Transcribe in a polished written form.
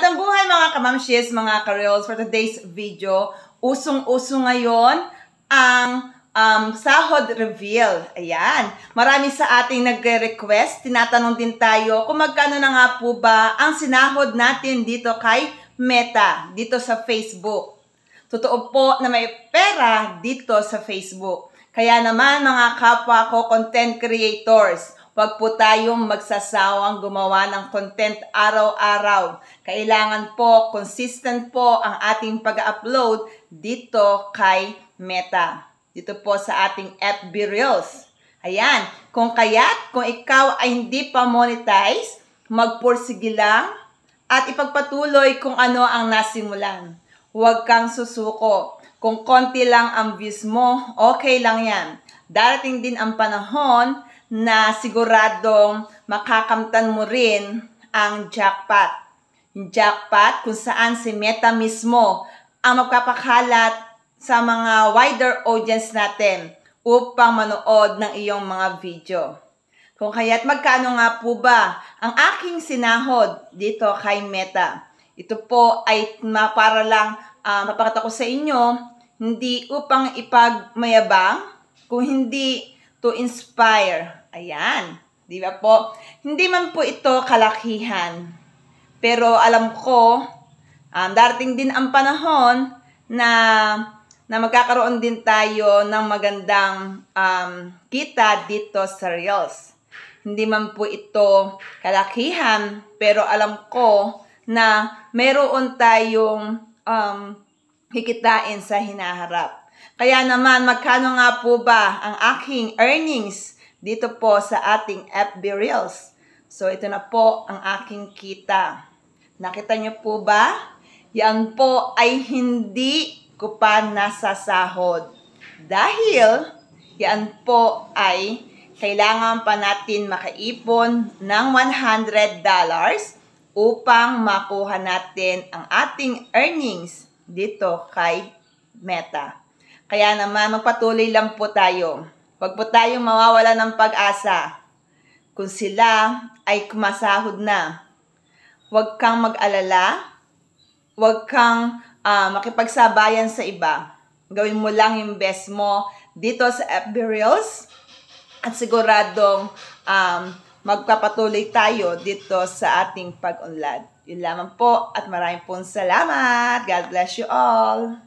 Magandang buhay mga kamamshis, mga ka-reels. For today's video, usong-uso ngayon ang sahod reveal. Ayan. Marami sa ating nagre-request. Tinatanong din tayo kung magkano na nga po ba ang sinahod natin dito kay Meta, dito sa Facebook. Totoo po na may pera dito sa Facebook. Kaya naman mga kapwa ko content creators, huwag po tayong magsasawang gumawa ng content araw-araw. Kailangan po, consistent po ang ating pag-upload dito kay Meta. Dito po sa ating FB Reels. Ayan, kung ikaw ay hindi pa monetize, magpursige lang at ipagpatuloy kung ano ang nasimulan. Huwag kang susuko. Kung konti lang ang views mo, okay lang yan. Darating din ang panahon na siguradong makakamtan mo rin ang jackpot. Yung jackpot kung saan si Meta mismo ang magpapakalat sa mga wider audience natin upang manood ng iyong mga video. Kung kaya't magkano nga po ba ang aking sinahod dito kay Meta? Ito po ay para lang mapakita ko sa inyo, hindi upang ipagmayabang, kung hindi to inspire. Ayan, di ba po? Hindi man po ito kalakihan. Pero alam ko, darating din ang panahon na magkakaroon din tayo ng magandang kita dito sa Reels. Hindi man po ito kalakihan, pero alam ko na meron tayong kikitain sa hinaharap. Kaya naman, magkano nga po ba ang aking earnings dito po sa ating FB Reels? So, ito na po ang aking kita. Nakita niyo po ba? Yan po ay hindi ko pa nasasahod. Dahil, yan po ay kailangan pa natin makaipon ng $100 upang makuha natin ang ating earnings dito kay Meta. Kaya naman, magpatuloy lang po tayo. Huwag po tayong mawawala ng pag-asa. Kung sila ay kumasahod na, huwag kang mag-alala, huwag kang makipagsabayan sa iba. Gawin mo lang yung best mo dito sa FB Reels at siguradong magpapatuloy tayo dito sa ating pag-unlad. Yun lamang po at maraming pong salamat. God bless you all.